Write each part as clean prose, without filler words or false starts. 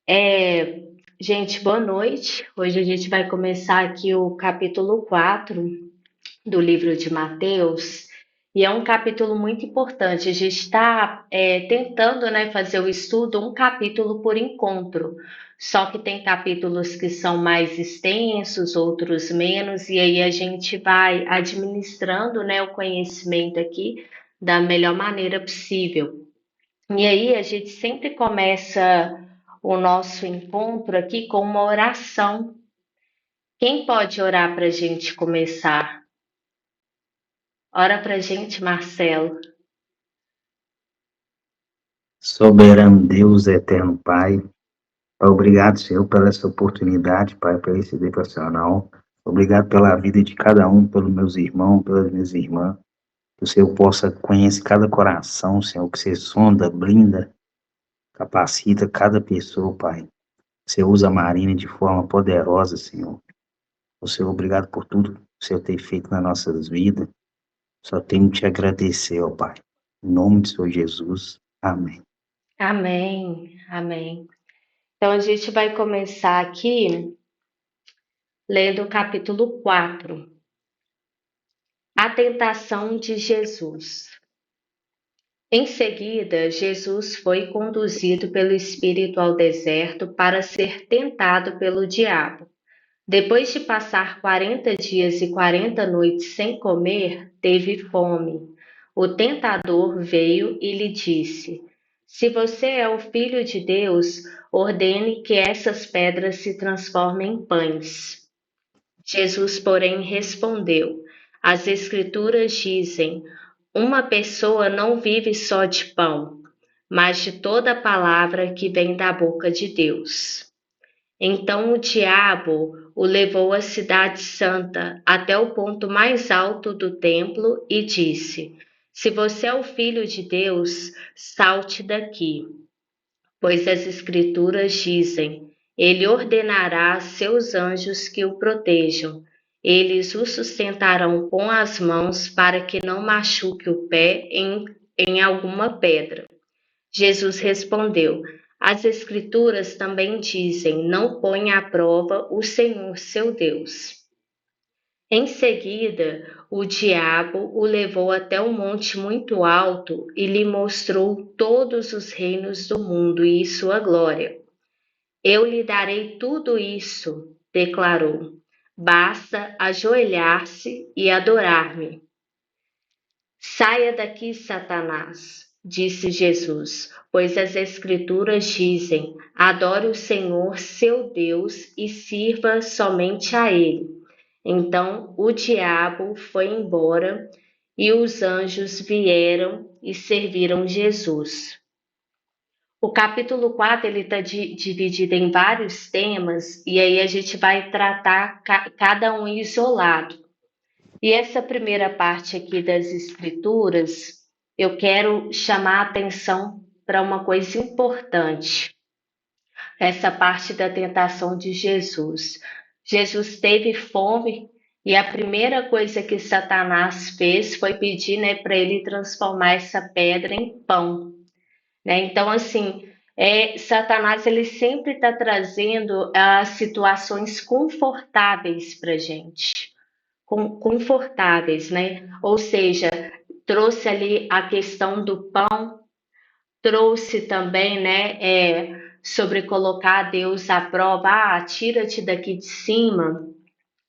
É, gente, boa noite. Hoje a gente vai começar aqui o capítulo 4 do livro de Mateus, e é um capítulo muito importante. A gente está tentando, né, fazer o estudo um capítulo por encontro, só que tem capítulos que são mais extensos, outros menos, e aí a gente vai administrando, né, o conhecimento aqui da melhor maneira possível. E aí a gente sempre começa o nosso encontro aqui com uma oração. Quem pode orar para a gente começar? Ora para a gente, Marcelo. Soberano Deus, eterno Pai, obrigado, Senhor, pela essa oportunidade, Pai, para esse devocional. Obrigado pela vida de cada um, pelos meus irmãos, pelas minhas irmãs. Que o Senhor possa conhecer cada coração, Senhor, que você sonda, blinda, capacita cada pessoa, Pai. Você usa a Marina de forma poderosa, Senhor. O Senhor, obrigado por tudo que o Senhor tem feito nas nossas vidas. Só tenho que te agradecer, ó Pai. Em nome de Senhor Jesus. Amém. Amém, amém. Então a gente vai começar aqui lendo o capítulo 4. A tentação de Jesus. Em seguida, Jesus foi conduzido pelo Espírito ao deserto para ser tentado pelo diabo. Depois de passar 40 dias e 40 noites sem comer, teve fome. O tentador veio e lhe disse: Se você é o filho de Deus, ordene que essas pedras se transformem em pães. Jesus, porém, respondeu: As Escrituras dizem: Uma pessoa não vive só de pão, mas de toda palavra que vem da boca de Deus. Então o diabo o levou à cidade santa, até o ponto mais alto do templo, e disse: Se você é o filho de Deus, salte daqui, pois as Escrituras dizem: Ele ordenará a seus anjos que o protejam. Eles o sustentarão com as mãos para que não machuque o pé em alguma pedra. Jesus respondeu: As Escrituras também dizem: Não ponha à prova o Senhor seu Deus. Em seguida, o diabo o levou até um monte muito alto e lhe mostrou todos os reinos do mundo e sua glória. Eu lhe darei tudo isso, declarou. Basta ajoelhar-se e adorar-me. Saia daqui, Satanás, disse Jesus, pois as Escrituras dizem: Adore o Senhor seu Deus e sirva somente a Ele. Então o diabo foi embora e os anjos vieram e serviram Jesus. O capítulo 4 ele está dividido em vários temas e aí a gente vai tratar cada um isolado. E essa primeira parte aqui das escrituras, eu quero chamar a atenção para uma coisa importante. Essa parte da tentação de Jesus. Jesus teve fome e a primeira coisa que Satanás fez foi pedir, né, para ele transformar essa pedra em pão, né? Então, assim, Satanás ele sempre está trazendo situações confortáveis para gente, confortáveis, né? Ou seja, trouxe ali a questão do pão, trouxe também, né, sobre colocar Deus à prova, tira-te daqui de cima,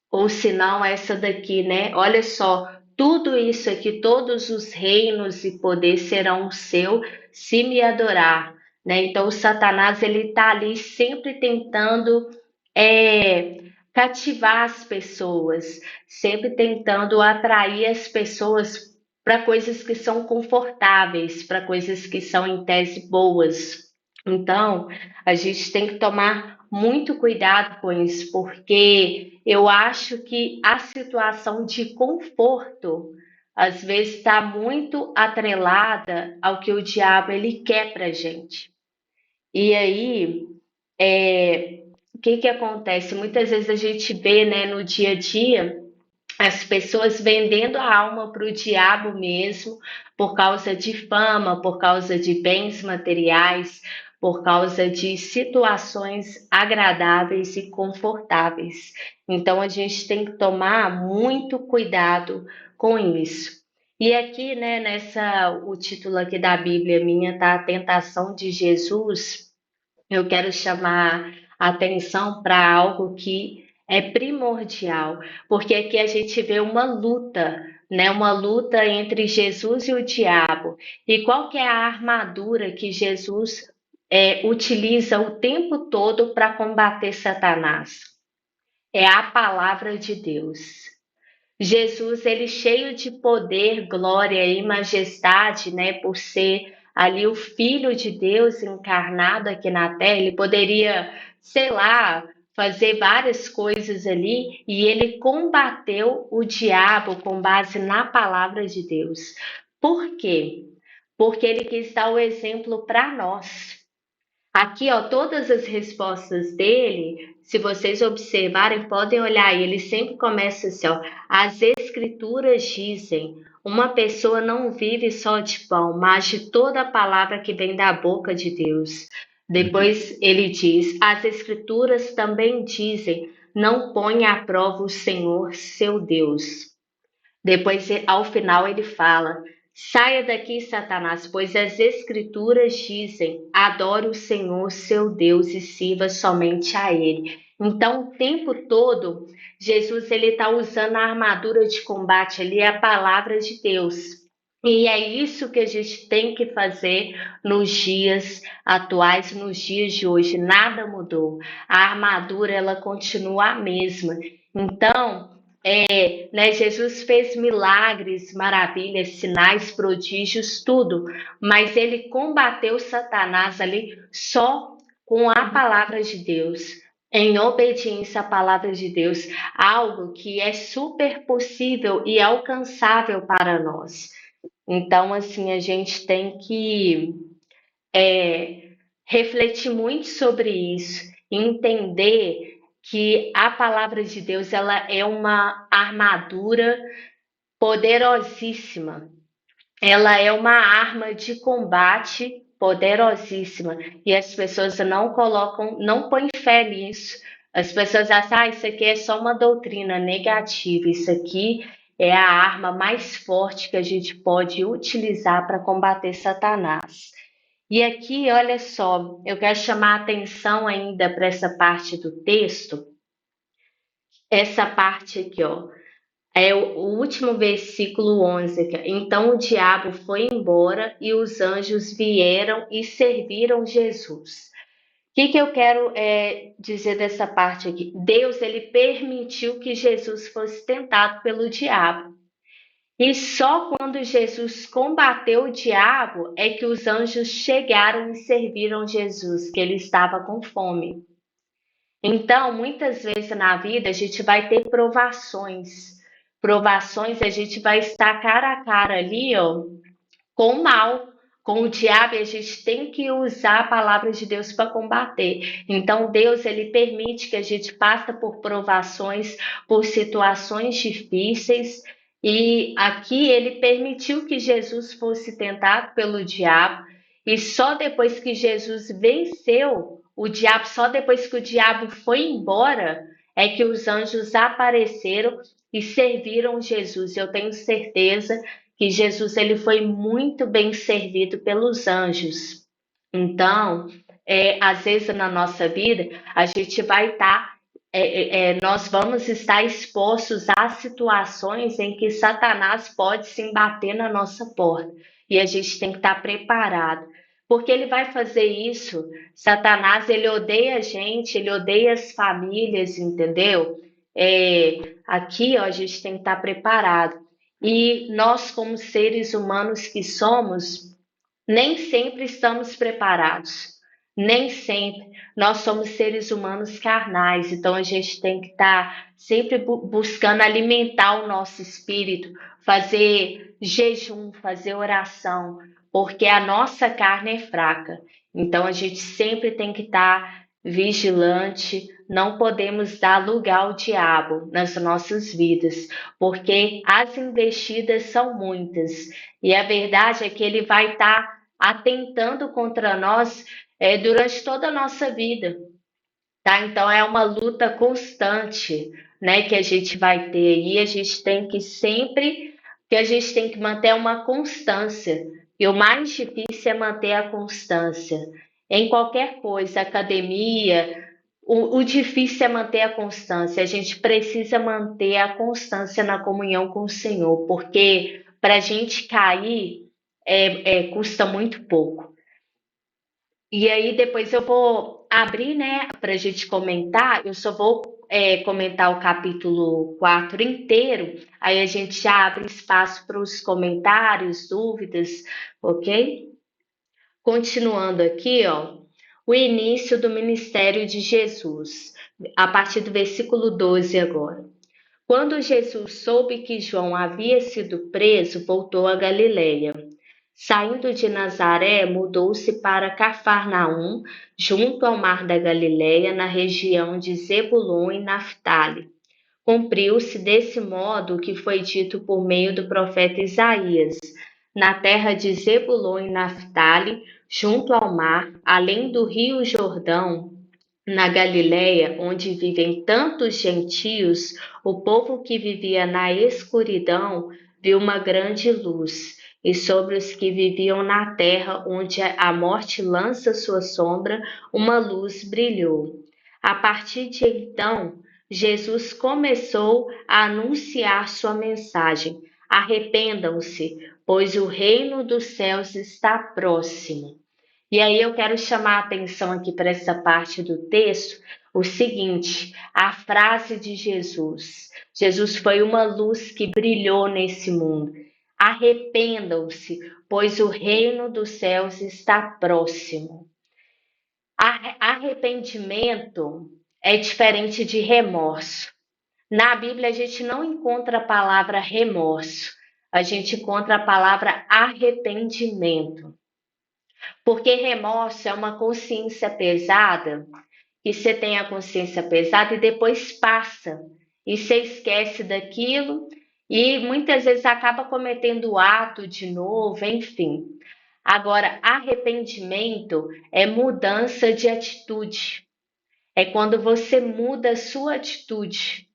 ou se não, essa daqui, né? Olha só, tudo isso aqui, todos os reinos e poder serão seu se me adorar, né? Então, o Satanás, ele tá ali sempre tentando cativar as pessoas, sempre tentando atrair as pessoas para coisas que são confortáveis, para coisas que são em tese boas. Então, a gente tem que tomar muito cuidado com isso, porque eu acho que a situação de conforto às vezes está muito atrelada ao que o diabo ele quer para gente. E aí, o que que acontece? Muitas vezes a gente vê, né, no dia a dia as pessoas vendendo a alma para o diabo mesmo, por causa de fama, por causa de bens materiais, por causa de situações agradáveis e confortáveis. Então a gente tem que tomar muito cuidado com isso. E aqui, né, o título aqui da Bíblia minha tá a tentação de Jesus. Eu quero chamar a atenção para algo que é primordial, porque aqui a gente vê uma luta, né? Uma luta entre Jesus e o diabo. E qual que é a armadura que Jesus utiliza o tempo todo para combater Satanás? É a palavra de Deus. Jesus, ele cheio de poder, glória e majestade, né, por ser ali o Filho de Deus encarnado aqui na Terra, ele poderia, sei lá, fazer várias coisas ali, e ele combateu o diabo com base na palavra de Deus. Por quê? Porque ele quis dar o exemplo para nós. Aqui, ó, todas as respostas dele, se vocês observarem, podem olhar aí, ele sempre começa assim, ó, as escrituras dizem, uma pessoa não vive só de pão, mas de toda a palavra que vem da boca de Deus. Depois ele diz, as escrituras também dizem, não ponha à prova o Senhor, seu Deus. Depois, ao final, ele fala: saia daqui, Satanás, pois as Escrituras dizem: adore o Senhor, seu Deus, e sirva somente a Ele. Então, o tempo todo, Jesus ele está usando a armadura de combate ali, a palavra de Deus. E é isso que a gente tem que fazer nos dias atuais, nos dias de hoje. Nada mudou. A armadura ela continua a mesma. Então, né, Jesus fez milagres, maravilhas, sinais, prodígios, tudo, mas ele combateu Satanás ali só com a palavra de Deus, em obediência à palavra de Deus, algo que é super possível e alcançável para nós. Então, assim, a gente tem que refletir muito sobre isso, entender que a palavra de Deus ela é uma armadura poderosíssima. Ela é uma arma de combate poderosíssima e as pessoas não colocam, não põem fé nisso. As pessoas acham, isso aqui é só uma doutrina negativa, isso aqui é a arma mais forte que a gente pode utilizar para combater Satanás. E aqui, olha só, eu quero chamar a atenção ainda para essa parte do texto, essa parte aqui, ó. É o último versículo 11 aqui. Então o diabo foi embora e os anjos vieram e serviram Jesus. O que eu quero dizer dessa parte aqui? Deus ele permitiu que Jesus fosse tentado pelo diabo. E só quando Jesus combateu o diabo é que os anjos chegaram e serviram Jesus, que ele estava com fome. Então, muitas vezes na vida a gente vai ter provações. Provações a gente vai estar cara a cara ali, ó, com o mal, com o diabo, e a gente tem que usar a palavra de Deus para combater. Então, Deus ele permite que a gente passe por provações, por situações difíceis, e aqui ele permitiu que Jesus fosse tentado pelo diabo, e só depois que Jesus venceu o diabo, só depois que o diabo foi embora, é que os anjos apareceram e serviram Jesus. Eu tenho certeza que Jesus ele foi muito bem servido pelos anjos. Então, às vezes na nossa vida, a gente vai estar, nós vamos estar expostos a situações em que Satanás pode se embater na nossa porta. E a gente tem que estar preparado. Porque ele vai fazer isso. Satanás, ele odeia a gente, ele odeia as famílias, entendeu? Aqui, ó, a gente tem que estar preparado. E nós, como seres humanos que somos, nem sempre estamos preparados. Nem sempre. Nós somos seres humanos carnais, então a gente tem que estar sempre buscando alimentar o nosso espírito, fazer jejum, fazer oração, porque a nossa carne é fraca. Então a gente sempre tem que estar vigilante, não podemos dar lugar ao diabo nas nossas vidas, porque as investidas são muitas. E a verdade é que ele vai estar atentando contra nós durante toda a nossa vida. Tá? Então é uma luta constante, né, que a gente vai ter e a gente tem que sempre que a gente tem que manter uma constância. E o mais difícil é manter a constância em qualquer coisa, academia. O difícil é manter a constância. A gente precisa manter a constância na comunhão com o Senhor, porque para a gente cair custa muito pouco. E aí depois eu vou abrir, né, para a gente comentar. Eu só vou comentar o capítulo 4 inteiro. Aí a gente já abre espaço para os comentários, dúvidas, ok? Continuando aqui, ó, o início do ministério de Jesus, a partir do versículo 12 agora. Quando Jesus soube que João havia sido preso, voltou a Galiléia. Saindo de Nazaré, mudou-se para Cafarnaum, junto ao mar da Galiléia, na região de Zebulon e Naftali. Cumpriu-se desse modo o que foi dito por meio do profeta Isaías. Na terra de Zebulon e Naftali, junto ao mar, além do rio Jordão, na Galiléia, onde vivem tantos gentios, o povo que vivia na escuridão viu uma grande luz, e sobre os que viviam na terra, onde a morte lança sua sombra, uma luz brilhou. A partir de então, Jesus começou a anunciar sua mensagem: arrependam-se, pois o reino dos céus está próximo. E aí eu quero chamar a atenção aqui para essa parte do texto, o seguinte, a frase de Jesus. Jesus foi uma luz que brilhou nesse mundo. Arrependam-se, pois o reino dos céus está próximo. Arrependimento é diferente de remorso. Na Bíblia a gente não encontra a palavra remorso, a gente encontra a palavra arrependimento. Porque remorso é uma consciência pesada, que você tem a consciência pesada e depois passa, e você esquece daquilo e muitas vezes acaba cometendo o ato de novo, enfim. Agora, arrependimento é mudança de atitude. É quando você muda a sua atitude.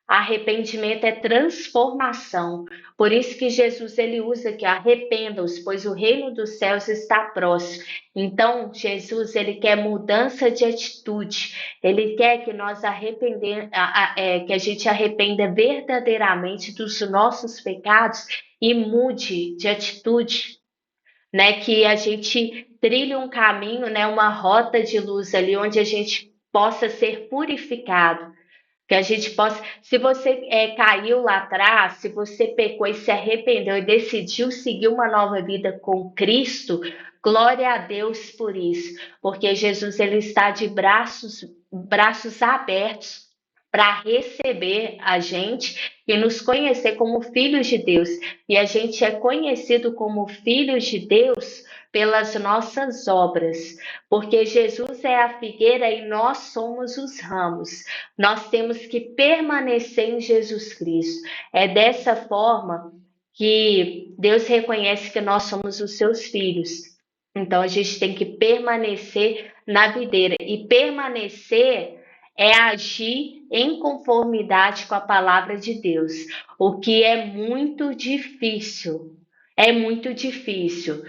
Arrependimento é transformação. Por isso que Jesus ele usa que arrependam-se, pois o reino dos céus está próximo. Então, Jesus ele quer mudança de atitude. Ele quer que nós que a gente arrependa verdadeiramente dos nossos pecados e mude de atitude, né? Que a gente trilhe um caminho, né? Uma rota de luz ali onde a gente possa ser purificado. Que a gente possa, se você caiu lá atrás, se você pecou e se arrependeu e decidiu seguir uma nova vida com Cristo, glória a Deus por isso, porque Jesus ele está de braços abertos para receber a gente e nos conhecer como filhos de Deus. E a gente é conhecido como filhos de Deus pelas nossas obras, porque Jesus é a figueira e nós somos os ramos. Nós temos que permanecer em Jesus Cristo. É dessa forma que Deus reconhece que nós somos os seus filhos. Então a gente tem que permanecer na videira. E permanecer é agir em conformidade com a palavra de Deus, o que é muito difícil. É muito difícil.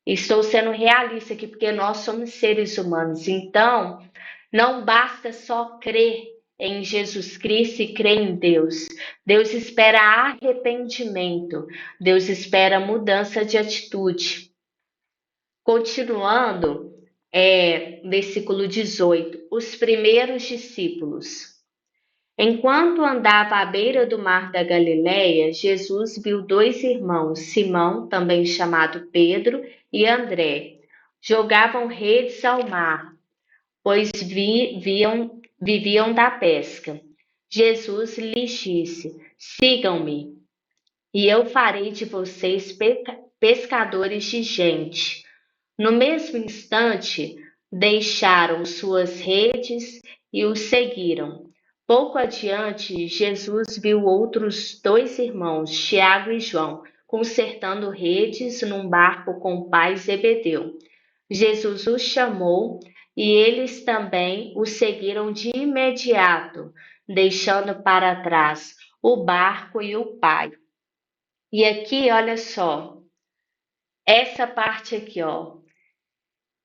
Estou sendo realista aqui, porque nós somos seres humanos. Então, não basta só crer em Jesus Cristo e crer em Deus. Deus espera arrependimento. Deus espera mudança de atitude. Continuando, versículo 18. Os primeiros discípulos. Enquanto andava à beira do mar da Galiléia, Jesus viu dois irmãos, Simão, também chamado Pedro, e André. Jogavam redes ao mar, pois viviam da pesca. Jesus lhes disse: sigam-me, e eu farei de vocês pescadores de gente. No mesmo instante, deixaram suas redes e o seguiram. Pouco adiante, Jesus viu outros dois irmãos, Tiago e João, consertando redes num barco com o pai Zebedeu. Jesus os chamou e eles também o seguiram de imediato, deixando para trás o barco e o pai. E aqui, olha só, essa parte aqui, ó.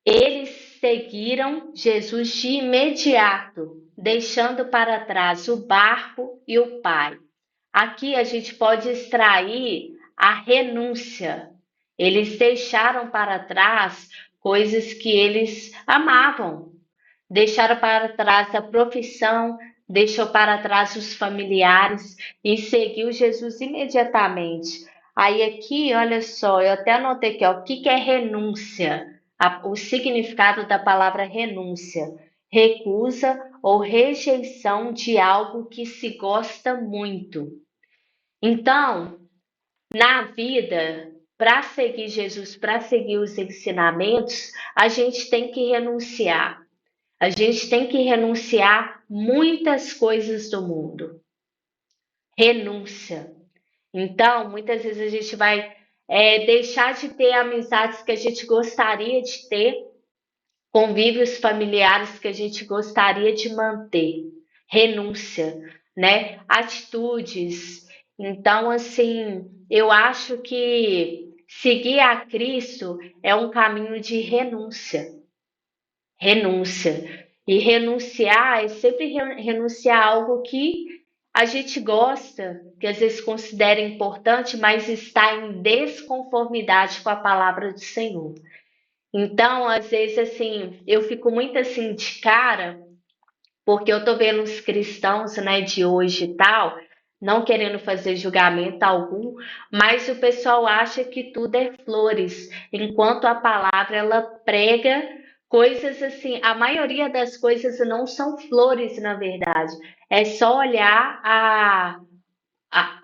Eles seguiram Jesus de imediato, deixando para trás o barco e o pai. Aqui a gente pode extrair a renúncia. Eles deixaram para trás coisas que eles amavam, deixaram para trás a profissão, deixou para trás os familiares e seguiu Jesus imediatamente. Aí aqui, olha só, eu até anotei aqui, ó, o que é renúncia? O significado da palavra renúncia. Recusa ou rejeição de algo que se gosta muito. Então, na vida, para seguir Jesus, para seguir os ensinamentos, a gente tem que renunciar. A gente tem que renunciar muitas coisas do mundo. Renúncia. Então, muitas vezes a gente vai deixar de ter amizades que a gente gostaria de ter, convívios familiares que a gente gostaria de manter. Renúncia, né? Atitudes. Então, assim, eu acho que seguir a Cristo é um caminho de renúncia. Renúncia. E renunciar é sempre renunciar a algo que a gente gosta, que às vezes considera importante, mas está em desconformidade com a palavra do Senhor. Então, às vezes, assim, eu fico muito assim de cara, porque eu tô vendo os cristãos, né, de hoje e tal, não querendo fazer julgamento algum, mas o pessoal acha que tudo é flores, enquanto a palavra ela prega coisas assim, a maioria das coisas não são flores, na verdade. É só olhar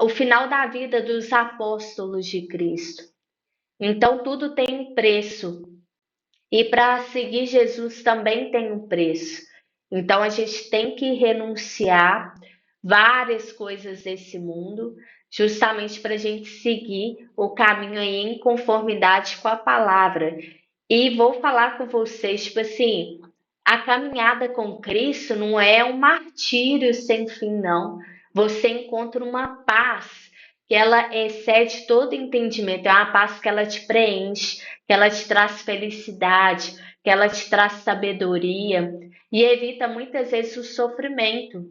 o final da vida dos apóstolos de Cristo. Então, tudo tem um preço. E para seguir Jesus também tem um preço. Então a gente tem que renunciar várias coisas desse mundo, justamente para a gente seguir o caminho aí em conformidade com a palavra. E vou falar com vocês, tipo assim, a caminhada com Cristo não é um martírio sem fim, não. Você encontra uma paz que ela excede todo entendimento, é uma paz que ela te preenche, que ela te traz felicidade, que ela te traz sabedoria e evita muitas vezes o sofrimento.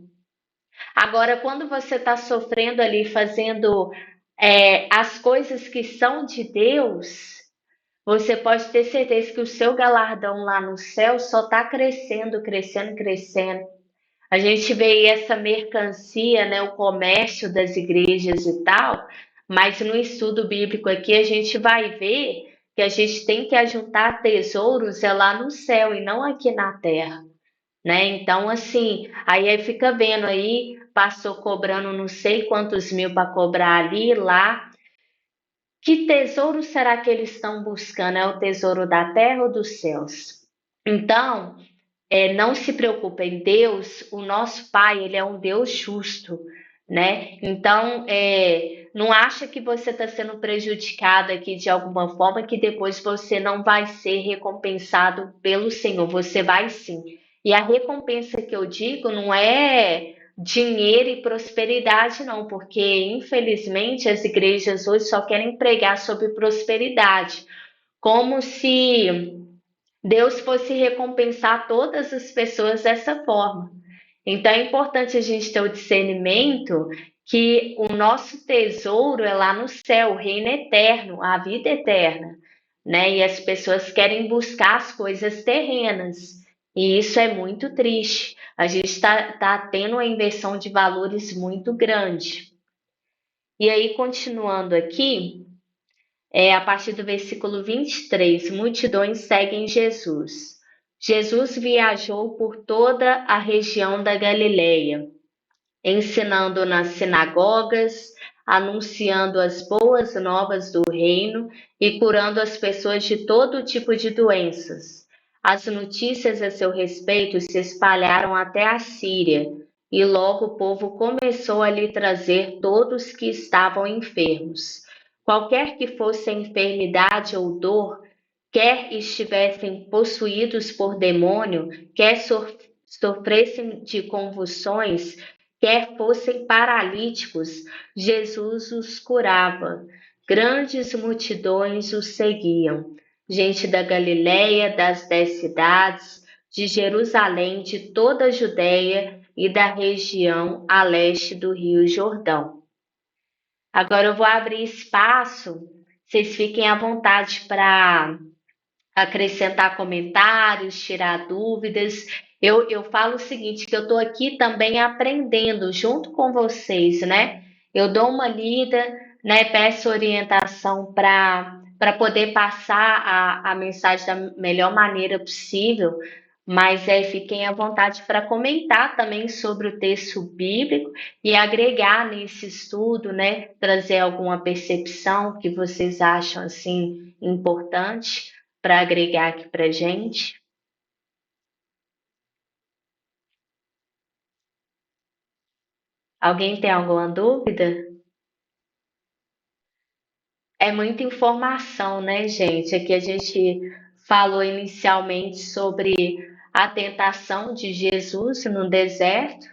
Agora, quando você está sofrendo ali, fazendo as coisas que são de Deus, você pode ter certeza que o seu galardão lá no céu só está crescendo, crescendo, crescendo. A gente vê aí essa mercancia, né, o comércio das igrejas e tal, mas no estudo bíblico aqui a gente vai ver que a gente tem que ajuntar tesouros lá no céu e não aqui na terra, né? Então, assim, aí fica vendo aí, passou cobrando não sei quantos mil para cobrar ali, lá. Que tesouro será que eles estão buscando? É o tesouro da terra ou dos céus? Então, não se preocupem, Deus, o nosso Pai, ele é um Deus justo, né? Então, não acha que você está sendo prejudicado aqui de alguma forma que depois você não vai ser recompensado pelo Senhor, você vai sim. E a recompensa que eu digo não é dinheiro e prosperidade, não, porque infelizmente as igrejas hoje só querem pregar sobre prosperidade, como se Deus fosse recompensar todas as pessoas dessa forma. Então é importante a gente ter o discernimento que o nosso tesouro é lá no céu, o reino eterno, a vida eterna, né? E as pessoas querem buscar as coisas terrenas. E isso é muito triste. A gente está tendo uma inversão de valores muito grande. E aí, continuando aqui, a partir do versículo 23, multidões seguem Jesus. Jesus viajou por toda a região da Galileia, ensinando nas sinagogas, anunciando as boas novas do reino e curando as pessoas de todo tipo de doenças. As notícias a seu respeito se espalharam até a Síria, e logo o povo começou a lhe trazer todos que estavam enfermos. qualquer que fosse a enfermidade ou dor, quer estivessem possuídos por demônio, quer sofressem de convulsões, quer fossem paralíticos, Jesus os curava. Grandes multidões os seguiam. Gente da Galiléia, das 10 cidades, de Jerusalém, de toda a Judéia e da região a leste do Rio Jordão. Agora eu vou abrir espaço, vocês fiquem à vontade para acrescentar comentários, tirar dúvidas. Eu falo o seguinte, que eu estou aqui também aprendendo junto com vocês, né? Eu dou uma lida, né? Peço orientação para poder passar a mensagem da melhor maneira possível, mas fiquem à vontade para comentar também sobre o texto bíblico e agregar nesse estudo, né? Trazer alguma percepção que vocês acham assim importante para agregar aqui para gente. Alguém tem alguma dúvida? É muita informação, né, gente? Aqui a gente falou inicialmente sobre a tentação de Jesus no deserto.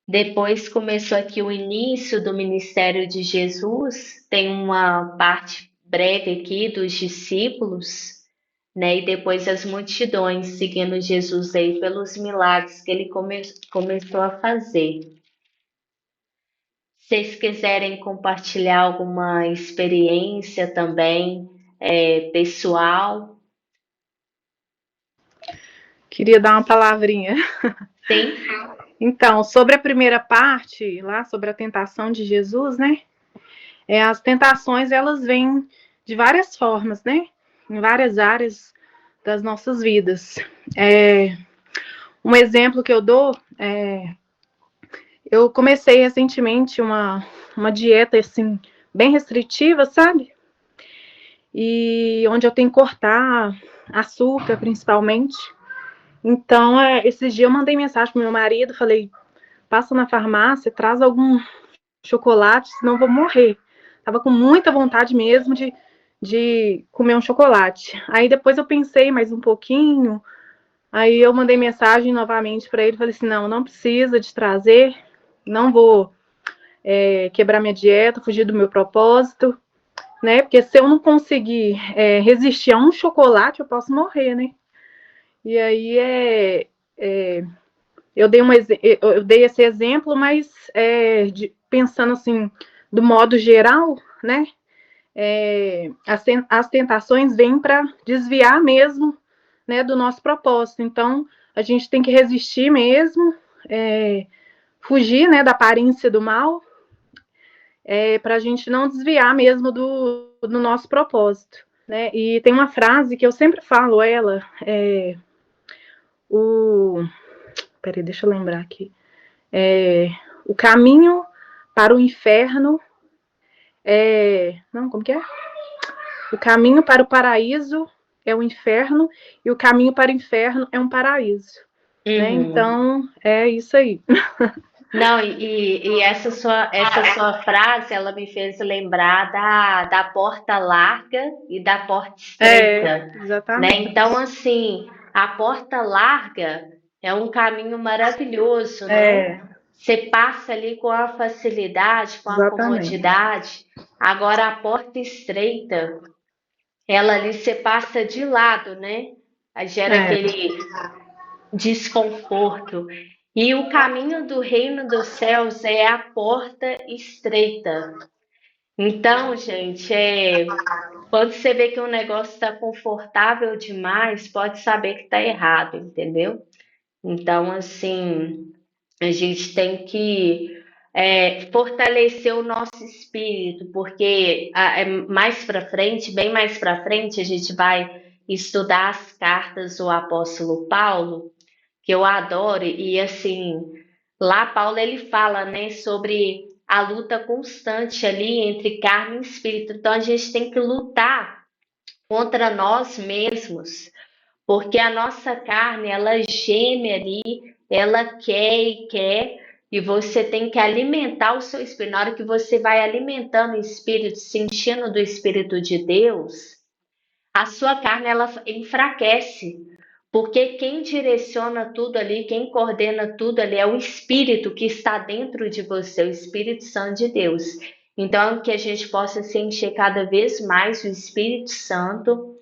Depois começou aqui o início do ministério de Jesus. Tem uma parte breve aqui dos discípulos, né? E depois as multidões seguindo Jesus aí pelos milagres que ele começou a fazer. Se vocês quiserem compartilhar alguma experiência também pessoal, Queria dar uma palavrinha. sim? Então, sobre a primeira parte, lá sobre a tentação de Jesus, né? As tentações, elas vêm de várias formas, né? Em várias áreas das nossas vidas. Um exemplo que eu dou, eu comecei recentemente uma dieta, assim, bem restritiva, sabe? E onde eu tenho que cortar açúcar, principalmente. Então, esses dias eu mandei mensagem pro meu marido, falei, passa na farmácia, traz algum chocolate, senão eu vou morrer. Tava com muita vontade mesmo de comer um chocolate. Aí depois eu pensei mais um pouquinho, aí eu mandei mensagem novamente para ele, falei assim, não precisa de trazer, não vou quebrar minha dieta, fugir do meu propósito, né? Porque se eu não conseguir resistir a um chocolate, eu posso morrer, né? E aí eu dei esse exemplo, mas pensando assim, do modo geral, né? As tentações vêm para desviar mesmo, né, do nosso propósito. Então, a gente tem que resistir mesmo, fugir, né, da aparência do mal, para a gente não desviar mesmo do nosso propósito. Né? E tem uma frase que eu sempre falo, peraí, deixa eu lembrar aqui. O caminho para o inferno Não, como que é? O caminho para o paraíso é o inferno e o caminho para o inferno é um paraíso. Né? Então, é isso aí. Não, e essa sua frase, ela me fez lembrar da porta larga e da porta estreita, né? Exatamente. Então, assim, a porta larga é um caminho maravilhoso, né? Você passa ali com a facilidade, com a comodidade. Agora, a porta estreita, ela ali você passa de lado, né? Aí gera aquele desconforto. E o caminho do reino dos céus é a porta estreita. Então, gente, quando você vê que um negócio está confortável demais, pode saber que está errado, entendeu? Então, assim, a gente tem que fortalecer o nosso espírito, porque mais para frente, bem mais para frente, a gente vai estudar as cartas do apóstolo Paulo, que eu adoro, e assim, lá Paulo ele fala, né, sobre a luta constante ali entre carne e espírito. Então a gente tem que lutar contra nós mesmos, porque a nossa carne, ela geme ali, ela quer e quer, e você tem que alimentar o seu espírito. Na hora que você vai alimentando o espírito, sentindo do Espírito de Deus, a sua carne ela enfraquece. Porque quem direciona tudo ali, quem coordena tudo ali é o Espírito que está dentro de você, o Espírito Santo de Deus. Então, que a gente possa sentir cada vez mais o Espírito Santo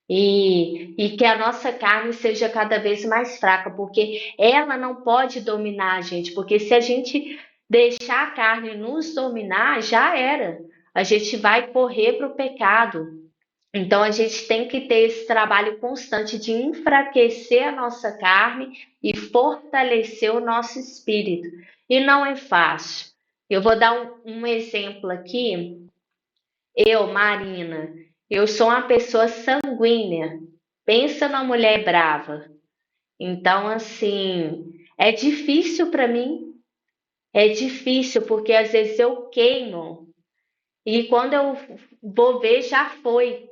e que a nossa carne seja cada vez mais fraca, porque ela não pode dominar a gente, porque se a gente deixar a carne nos dominar, já era. A gente vai correr para o pecado. Então a gente tem que ter esse trabalho constante de enfraquecer a nossa carne e fortalecer o nosso espírito. E não é fácil. Eu vou dar um exemplo aqui. Eu, Marina, eu sou uma pessoa sanguínea. Pensa numa mulher brava. Então, assim, é difícil para mim. É difícil porque às vezes eu queimo e quando eu vou ver já foi.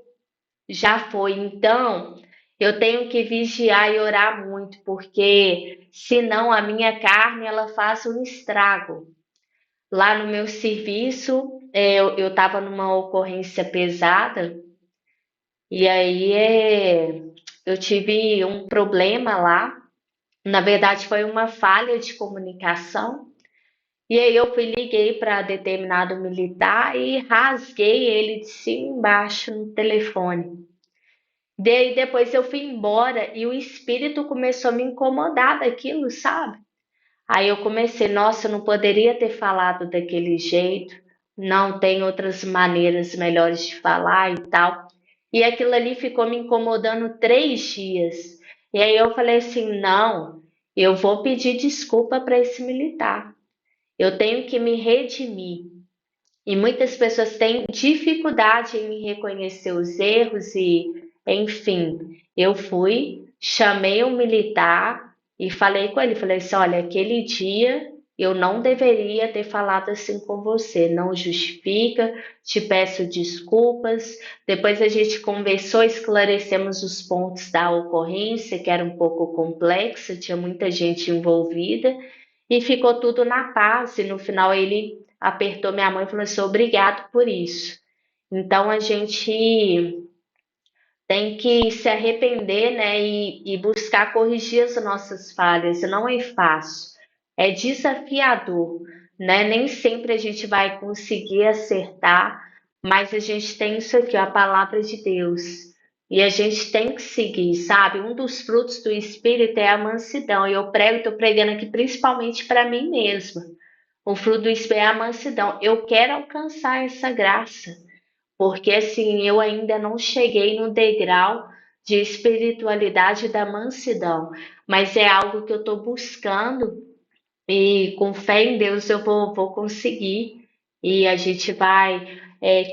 Já foi. Então, eu tenho que vigiar e orar muito, porque senão a minha carne ela faz um estrago. Lá no meu serviço, eu estava numa ocorrência pesada e aí eu tive um problema lá. Na verdade, foi uma falha de comunicação. E aí eu liguei para determinado militar e rasguei ele de cima e embaixo no telefone. Daí depois eu fui embora e o espírito começou a me incomodar daquilo, sabe? Aí eu comecei, nossa, eu não poderia ter falado daquele jeito, não tem outras maneiras melhores de falar e tal. E aquilo ali ficou me incomodando 3 dias. E aí eu falei assim, não, eu vou pedir desculpa para esse militar. Eu tenho que me redimir. E muitas pessoas têm dificuldade em reconhecer os erros e, enfim, eu fui, chamei um militar e falei com ele, falei assim, olha, aquele dia eu não deveria ter falado assim com você, não justifica, te peço desculpas. Depois a gente conversou, esclarecemos os pontos da ocorrência, que era um pouco complexa, tinha muita gente envolvida, e ficou tudo na paz, e no final ele apertou minha mão e falou assim: obrigado por isso. Então a gente tem que se arrepender, né, e buscar corrigir as nossas falhas. Não é fácil, é desafiador, né? Nem sempre a gente vai conseguir acertar, mas a gente tem isso aqui, ó, a palavra de Deus. E a gente tem que seguir, sabe? Um dos frutos do Espírito é a mansidão. E eu prego, estou pregando aqui principalmente para mim mesma. O fruto do Espírito é a mansidão. Eu quero alcançar essa graça, porque assim, eu ainda não cheguei no degrau de espiritualidade da mansidão, mas é algo que eu estou buscando e com fé em Deus eu vou conseguir. E a gente vai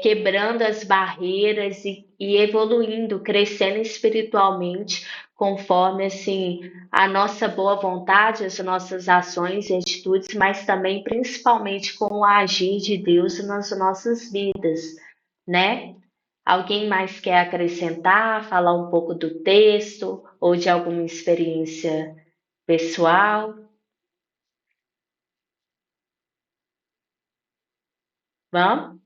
quebrando as barreiras e evoluindo, crescendo espiritualmente, conforme assim a nossa boa vontade, as nossas ações e atitudes, mas também principalmente com o agir de Deus nas nossas vidas, né? Alguém mais quer acrescentar, falar um pouco do texto ou de alguma experiência pessoal? Vamos?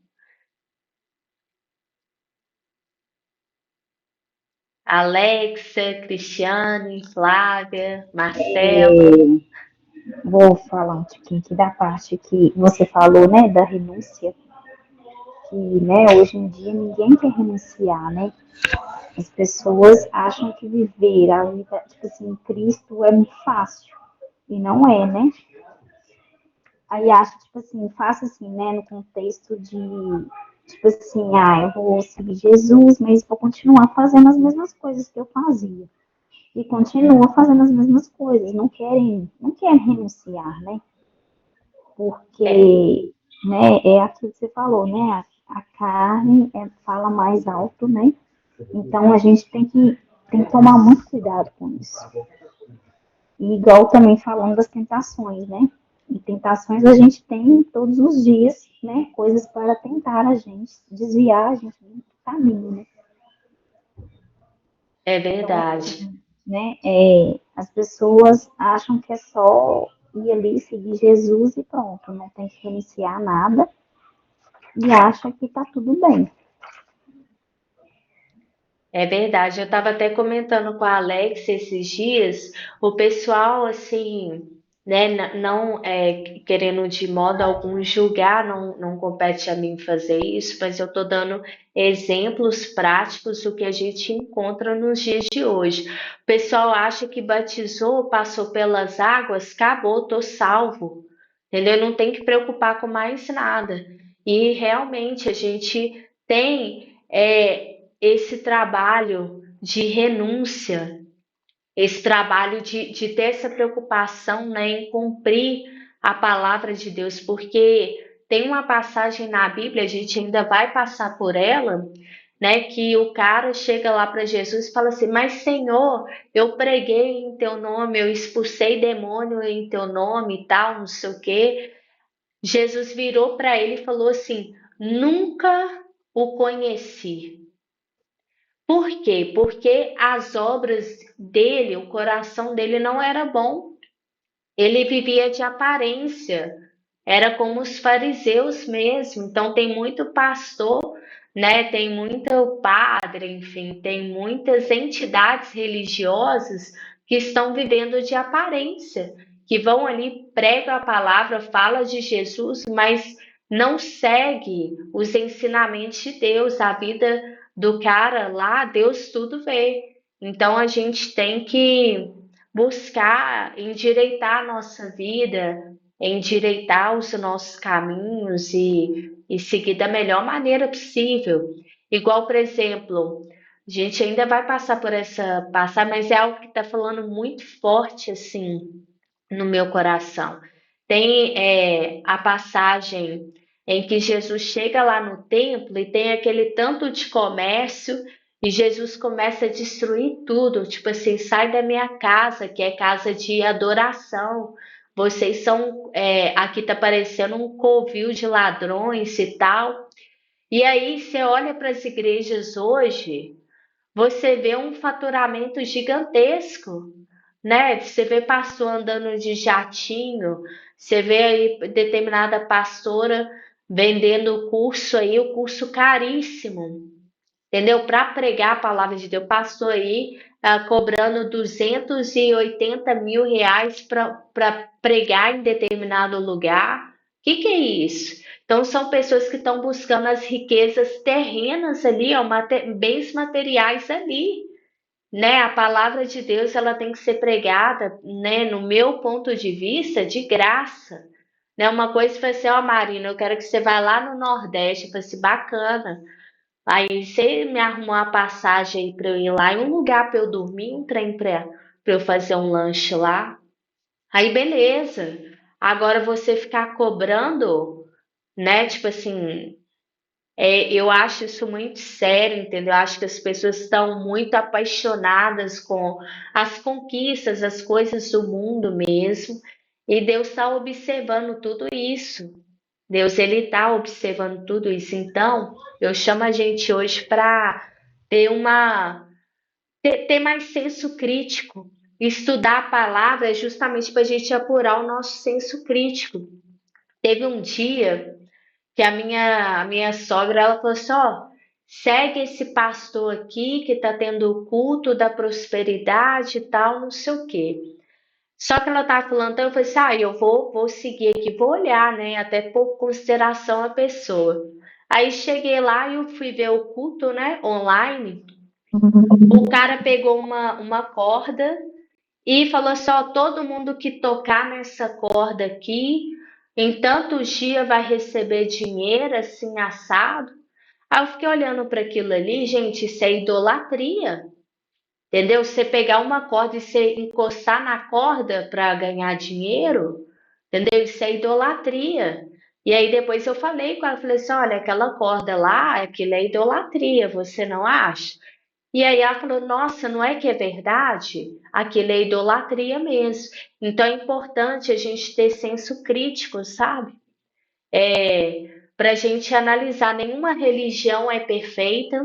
Alexa, Cristiane, Flávia, Marcelo. É, vou falar um pouquinho aqui da parte que você falou, né, da renúncia, que, né, hoje em dia ninguém quer renunciar, né? As pessoas acham que viver a vida, tipo assim, Cristo é muito fácil, e não é, né? Aí acho, tipo assim, fácil assim, né, no contexto de, tipo assim, eu vou seguir Jesus, mas vou continuar fazendo as mesmas coisas que eu fazia. E continua fazendo as mesmas coisas, não querem renunciar, né? É, Porque, né, é aquilo que você falou, né? A carne fala mais alto, né? Então a gente tem que tomar muito cuidado com isso. E igual também falando das tentações, né? E tentações a gente tem todos os dias, né? Coisas para tentar a gente, desviar a gente do caminho, né? é Então, verdade. assim, né? As pessoas acham que é só. ir ali seguir Jesus e pronto, não tem que renunciar a nada e acha que tá tudo bem. É verdade, eu estava até comentando com a Alex esses dias, o pessoal assim, né, não querendo de modo algum julgar, não compete a mim fazer isso, mas eu estou dando exemplos práticos do que a gente encontra nos dias de hoje. O pessoal acha que batizou, passou pelas águas, acabou, tô salvo, entendeu? Não tem que preocupar com mais nada. E realmente a gente tem esse trabalho de renúncia, esse trabalho de ter essa preocupação, né, em cumprir a palavra de Deus, porque tem uma passagem na Bíblia, a gente ainda vai passar por ela, né, que o cara chega lá para Jesus e fala assim: mas Senhor, eu preguei em teu nome, eu expulsei demônio em teu nome e tal, não sei o quê. Jesus virou para ele e falou assim: nunca o conheci. Por quê? Porque as obras dele, o coração dele não era bom. Ele vivia de aparência. Era como os fariseus mesmo. Então tem muito pastor, né? Tem muito padre, enfim, tem muitas entidades religiosas que estão vivendo de aparência, que vão ali, pregam a palavra, fala de Jesus, mas não segue os ensinamentos de Deus, a vida do cara lá, Deus tudo vê. Então a gente tem que buscar endireitar a nossa vida, endireitar os nossos caminhos e seguir da melhor maneira possível. Igual, por exemplo, a gente ainda vai passar por essa passagem, mas é algo que está falando muito forte assim no meu coração. Tem a passagem em que Jesus chega lá no templo e tem aquele tanto de comércio e Jesus começa a destruir tudo, tipo assim, sai da minha casa, que é casa de adoração. Vocês são, aqui tá parecendo um covil de ladrões e tal. E aí você olha para as igrejas hoje, você vê um faturamento gigantesco, né? Você vê pastor andando de jatinho, você vê aí determinada pastora vendendo o curso aí, o curso caríssimo, entendeu? Para pregar a palavra de Deus, pastor aí cobrando 280 mil reais para pregar em determinado lugar. O que é isso? Então, são pessoas que estão buscando as riquezas terrenas ali, ó, bens materiais ali, né? A palavra de Deus ela tem que ser pregada, né? No meu ponto de vista, de graça, né? Uma coisa foi assim: ó, Marina, eu quero que você vá lá no Nordeste. Eu falei assim: bacana. Aí você me arrumou uma passagem para eu ir lá e um lugar para eu dormir, um trem para eu fazer um lanche lá. Aí beleza. Agora você ficar cobrando, né? Tipo assim, eu acho isso muito sério, entendeu? Eu acho que as pessoas estão muito apaixonadas com as conquistas, as coisas do mundo mesmo. E Deus está observando tudo isso. Deus ele está observando tudo isso. Então, eu chamo a gente hoje para ter ter mais senso crítico. Estudar a palavra é justamente para a gente apurar o nosso senso crítico. Teve um dia que a minha sogra ela falou assim: ó, segue esse pastor aqui que está tendo o culto da prosperidade e tal, não sei o quê. Só que ela estava falando, então eu falei assim: eu vou seguir aqui, vou olhar, né? Até por consideração a pessoa. Aí cheguei lá e eu fui ver o culto, né? Online. O cara pegou uma corda e falou assim: ó, todo mundo que tocar nessa corda aqui, em tantos dias vai receber dinheiro, assim, assado. Aí eu fiquei olhando para aquilo ali, gente, isso é idolatria. Entendeu? Você pegar uma corda e você encostar na corda para ganhar dinheiro, entendeu? Isso é idolatria. E aí depois eu falei com ela, falei assim: olha, aquela corda lá, aquilo é idolatria, você não acha? E aí ela falou: nossa, não é que é verdade? Aquilo é idolatria mesmo. Então é importante a gente ter senso crítico, sabe? Para a gente analisar, nenhuma religião é perfeita,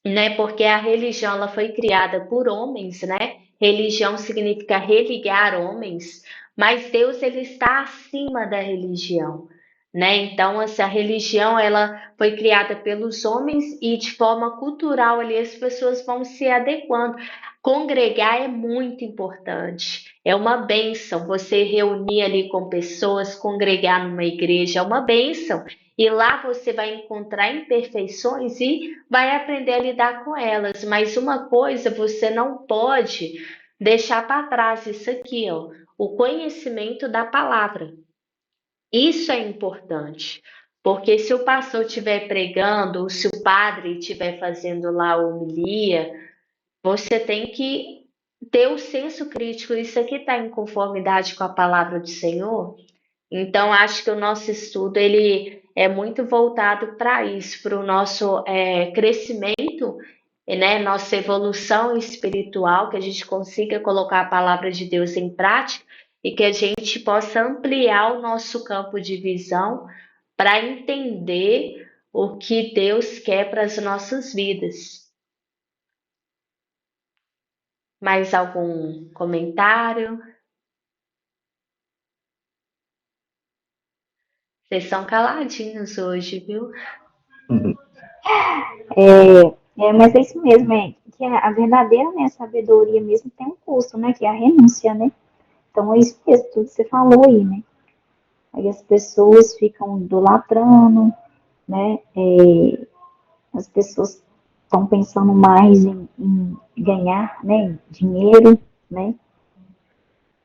né? Porque a religião ela foi criada por homens, né? Religião significa religar homens, mas Deus ele está acima da religião, né? Então, assim, a religião ela foi criada pelos homens e de forma cultural ali as pessoas vão se adequando. Congregar é muito importante. É uma bênção você reunir ali com pessoas, congregar numa igreja, é uma bênção. E lá você vai encontrar imperfeições e vai aprender a lidar com elas. Mas uma coisa você não pode deixar para trás, isso aqui, ó, o conhecimento da palavra. Isso é importante, porque se o pastor estiver pregando, ou se o padre estiver fazendo lá a homilia, você tem que ter o senso crítico. Isso aqui está em conformidade com a palavra do Senhor? Então, acho que o nosso estudo ele é muito voltado para isso, para o nosso crescimento, né, nossa evolução espiritual, que a gente consiga colocar a palavra de Deus em prática e que a gente possa ampliar o nosso campo de visão para entender o que Deus quer para as nossas vidas. Mais algum comentário? Vocês são caladinhos hoje, viu? Mas é isso mesmo, que a verdadeira, né, sabedoria mesmo tem um custo, né, que é a renúncia, né? Então é isso mesmo, tudo que você falou aí, né? Aí as pessoas ficam idolatrando, né? As pessoas estão pensando mais em ganhar, né, dinheiro, né?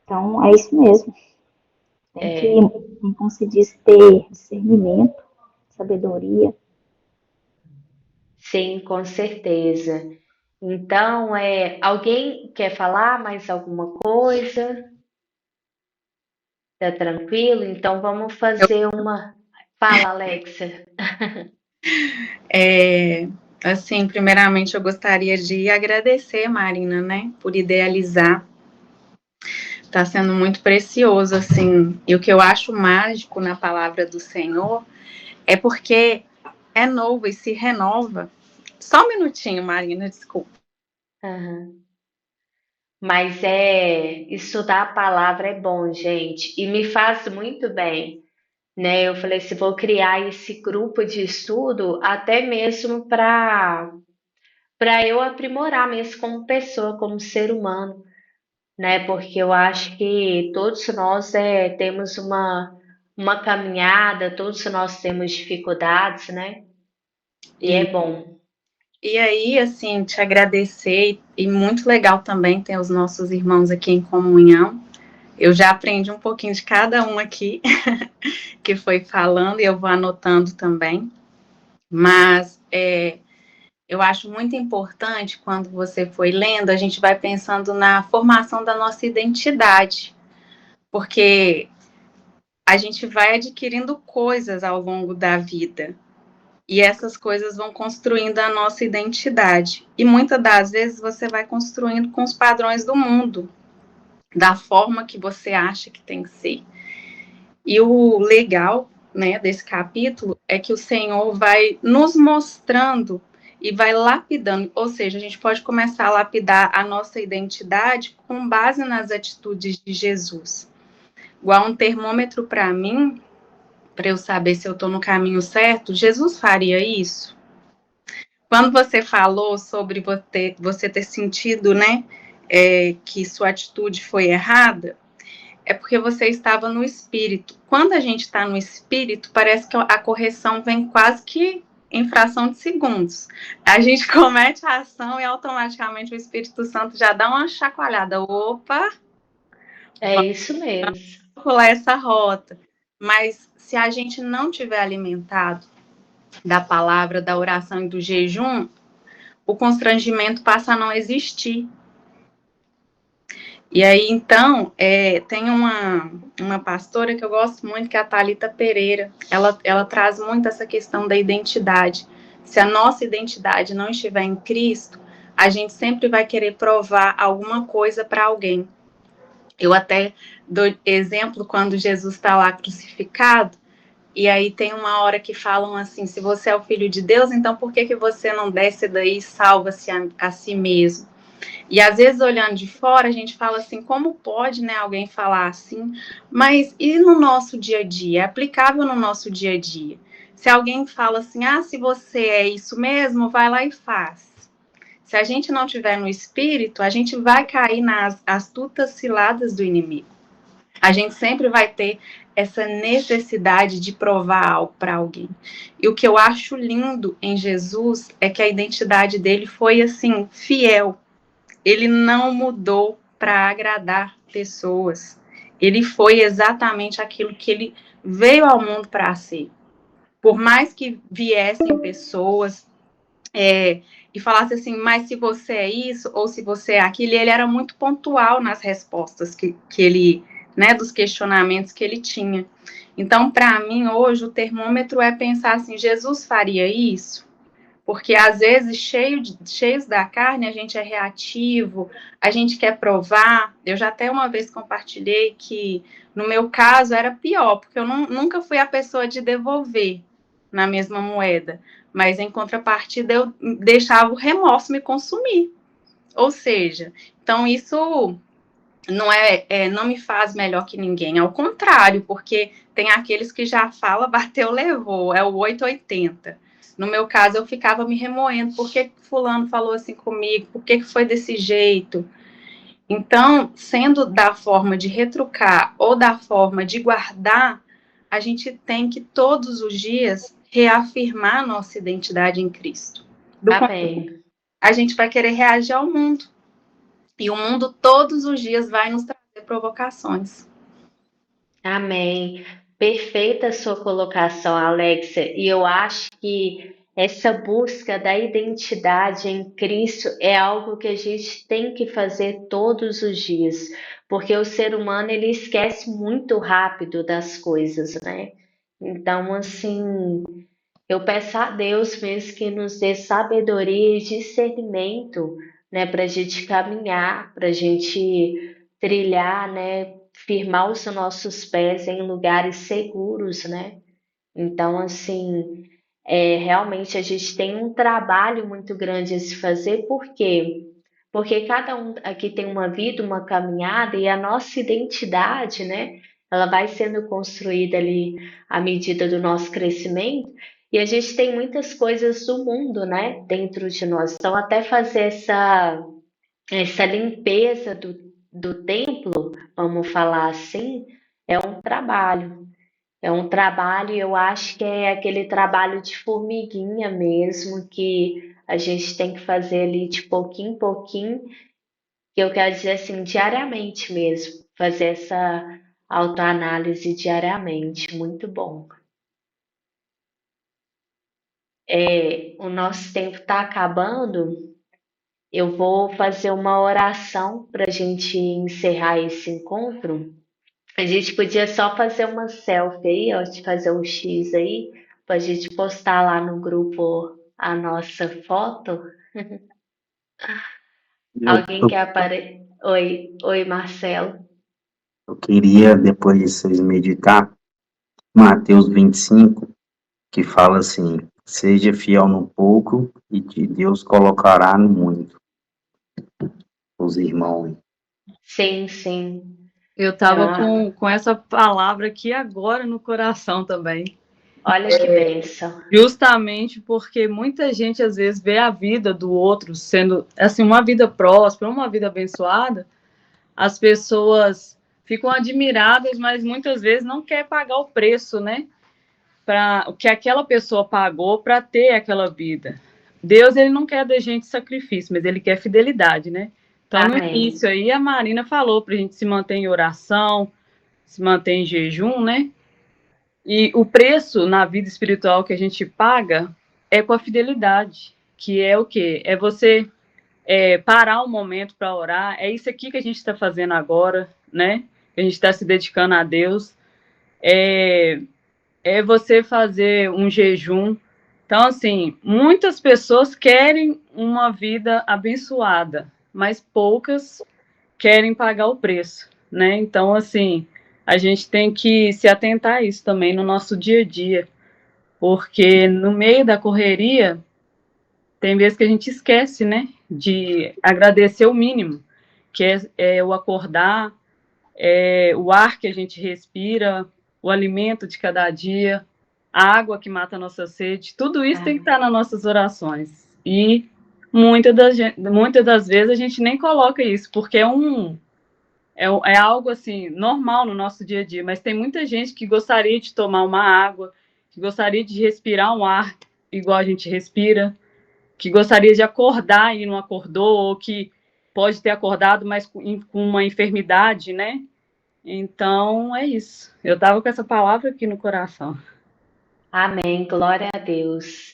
Então é isso mesmo. Tem que, como se diz, ter discernimento, sabedoria. Sim, com certeza. Então, alguém quer falar mais alguma coisa? Tá tranquilo? Então vamos fazer uma. Fala, Alexa. Assim, primeiramente eu gostaria de agradecer, Marina, né, por idealizar. Está sendo muito precioso, assim. E o que eu acho mágico na palavra do Senhor é porque é novo e se renova. Só um minutinho, Marina, desculpa. Uhum. Mas estudar a palavra é bom, gente, e me faz muito bem, né? Eu falei assim, vou criar esse grupo de estudo até mesmo para eu aprimorar mesmo como pessoa, como ser humano, né? Porque eu acho que todos nós temos uma caminhada, todos nós temos dificuldades, né? E é bom. E aí, assim, te agradecer, e muito legal também ter os nossos irmãos aqui em comunhão. Eu já aprendi um pouquinho de cada um aqui, que foi falando, e eu vou anotando também. Mas eu acho muito importante, quando você foi lendo, a gente vai pensando na formação da nossa identidade, porque a gente vai adquirindo coisas ao longo da vida, e essas coisas vão construindo a nossa identidade. E muitas das vezes você vai construindo com os padrões do mundo, da forma que você acha que tem que ser. E o legal, né, desse capítulo é que o Senhor vai nos mostrando e vai lapidando, ou seja, a gente pode começar a lapidar a nossa identidade com base nas atitudes de Jesus. Igual um termômetro para mim, para eu saber se eu estou no caminho certo, Jesus faria isso? Quando você falou sobre você ter sentido, né, que sua atitude foi errada, é porque você estava no espírito. Quando a gente está no espírito, parece que a correção vem quase que em fração de segundos. A gente comete a ação e automaticamente o Espírito Santo já dá uma chacoalhada. Opa, É isso mesmo. vamos pular essa rota. Mas se a gente não tiver alimentado da palavra, da oração e do jejum, o constrangimento passa a não existir. E aí, então, tem uma pastora que eu gosto muito, que é a Thalita Pereira. Ela traz muito essa questão da identidade. Se a nossa identidade não estiver em Cristo, a gente sempre vai querer provar alguma coisa para alguém. Eu até dou exemplo quando Jesus está lá crucificado, e aí tem uma hora que falam assim, se você é o Filho de Deus, então por que você não desce daí e salva-se a si mesmo? E às vezes, olhando de fora, a gente fala assim, como pode, né, alguém falar assim? Mas e no nosso dia a dia? É aplicável no nosso dia a dia. Se alguém fala assim, ah, se você é isso mesmo, vai lá e faz. Se a gente não tiver no espírito, a gente vai cair nas astutas ciladas do inimigo. A gente sempre vai ter essa necessidade de provar algo para alguém. E o que eu acho lindo em Jesus é que a identidade dele foi assim, fiel. Ele não mudou para agradar pessoas. Ele foi exatamente aquilo que ele veio ao mundo para ser. Por mais que viessem pessoas e falasse assim, mas se você é isso ou se você é aquilo, ele era muito pontual nas respostas que ele, né, dos questionamentos que ele tinha. Então, para mim, hoje, o termômetro é pensar assim, Jesus faria isso? Porque, às vezes, cheios da carne, a gente é reativo, a gente quer provar. Eu já até uma vez compartilhei que, no meu caso, era pior, porque eu nunca fui a pessoa de devolver na mesma moeda. Mas, em contrapartida, eu deixava o remorso me consumir. Ou seja, então isso não me faz melhor que ninguém, ao contrário, porque tem aqueles que já fala, bateu, levou, é o 880. No meu caso, eu ficava me remoendo, por que fulano falou assim comigo, por que foi desse jeito? Então, sendo da forma de retrucar ou da forma de guardar, a gente tem que todos os dias reafirmar a nossa identidade em Cristo. Do contrário, Amém. a gente vai querer reagir ao mundo. E o mundo todos os dias vai nos trazer provocações. Amém. Perfeita a sua colocação, Alexia. E eu acho que essa busca da identidade em Cristo é algo que a gente tem que fazer todos os dias, porque o ser humano ele esquece muito rápido das coisas, né? Então, assim, eu peço a Deus mesmo que nos dê sabedoria e discernimento, né, para a gente caminhar, para a gente trilhar, né, firmar os nossos pés em lugares seguros, né? Então, assim, realmente a gente tem um trabalho muito grande a se fazer, por quê? Porque cada um aqui tem uma vida, uma caminhada, e a nossa identidade, né? Ela vai sendo construída ali à medida do nosso crescimento, e a gente tem muitas coisas do mundo, né, dentro de nós. Então, até fazer essa limpeza do templo, vamos falar assim, é um trabalho. É um trabalho, eu acho que é aquele trabalho de formiguinha mesmo, que a gente tem que fazer ali de pouquinho em pouquinho, que eu quero dizer assim, diariamente mesmo, fazer essa autoanálise diariamente, muito bom. O nosso tempo está acabando, eu vou fazer uma oração para a gente encerrar esse encontro. A gente podia só fazer uma selfie aí, ó, de fazer um X aí, pra gente postar lá no grupo a nossa foto. Eu, Alguém eu, quer aparecer? Oi, Marcelo. eu queria, depois de vocês meditar, Mateus 25, que fala assim, seja fiel no pouco e que Deus colocará no muito, os irmãos. Sim, sim. Eu É estava uma... com essa palavra aqui agora no coração também. Olha que bênção. Justamente porque muita gente às vezes vê a vida do outro sendo assim uma vida próspera, uma vida abençoada, as pessoas ficam admiradas, mas muitas vezes não quer pagar o preço, né? Para o que aquela pessoa pagou para ter aquela vida. Deus ele não quer da gente sacrifício, mas ele quer fidelidade, né? Então no Amém. início aí a Marina falou para a gente se manter em oração, se manter em jejum, né? E o preço na vida espiritual que a gente paga é com a fidelidade, que é o quê? É você parar um momento para orar. É isso aqui que a gente está fazendo agora, né? A gente está se dedicando a Deus. É, é você fazer um jejum. Então, assim, muitas pessoas querem uma vida abençoada, mas poucas querem pagar o preço, né? Então, assim, a gente tem que se atentar a isso também no nosso dia a dia, porque no meio da correria, tem vezes que a gente esquece, né? de agradecer o mínimo, que é o acordar, o ar que a gente respira, o alimento de cada dia, a água que mata a nossa sede, tudo isso tem que estar nas nossas orações. E muitas das vezes a gente nem coloca isso, porque é algo assim normal no nosso dia a dia, mas tem muita gente que gostaria de tomar uma água, que gostaria de respirar um ar igual a gente respira, que gostaria de acordar e não acordou, ou que pode ter acordado, mas com uma enfermidade, né? Então, é isso. Eu estava com essa palavra aqui no coração. Amém, glória a Deus.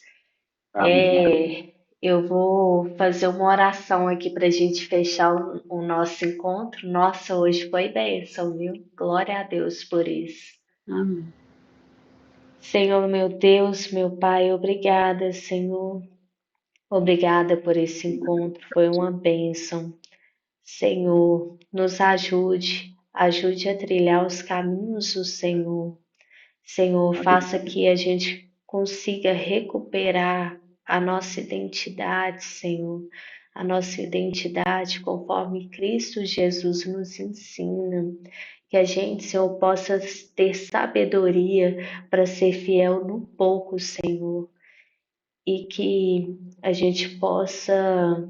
Amém. Eu vou fazer uma oração aqui para a gente fechar o nosso encontro. Nossa, hoje foi bênção, viu? Glória a Deus por isso. Amém. Senhor, meu Deus, meu Pai, obrigada, Senhor. Obrigada por esse encontro, foi uma bênção. Senhor, nos ajude a trilhar os caminhos do Senhor. Senhor, faça que a gente consiga recuperar a nossa identidade, Senhor, a nossa identidade conforme Cristo Jesus nos ensina. Que a gente, Senhor, possa ter sabedoria para ser fiel no pouco, Senhor, e que a gente possa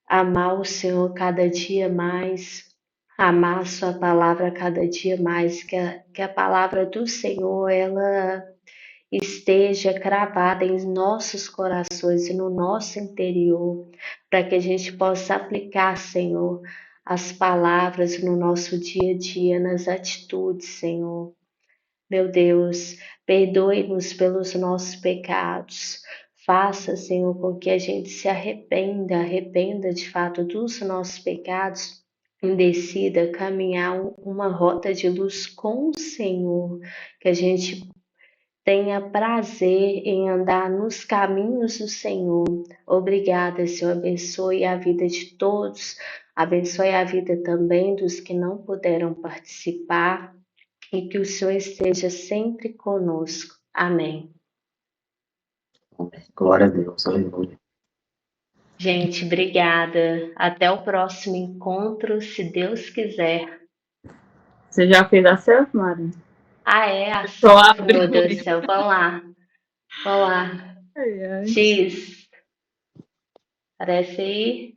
amar o Senhor cada dia mais, amar a sua palavra cada dia mais, que a palavra do Senhor, ela esteja cravada em nossos corações e no nosso interior, para que a gente possa aplicar, Senhor, as palavras no nosso dia a dia, nas atitudes, Senhor. Meu Deus, perdoe-nos pelos nossos pecados. Faça, Senhor, com que a gente se arrependa de fato dos nossos pecados e decida caminhar uma rota de luz com o Senhor, que a gente tenha prazer em andar nos caminhos do Senhor. Obrigada, Senhor. Abençoe a vida de todos. Abençoe a vida também dos que não puderam participar. E que o Senhor esteja sempre conosco. Amém. Glória a Deus, aleluia. Gente, obrigada. Até o próximo encontro, se Deus quiser. Você já fez a selfie, Mari? Ah, é? A Só selfie, abre meu o Deus do livro. céu. Vamos lá. Vamos lá. Ai, ai. X. Aparece aí.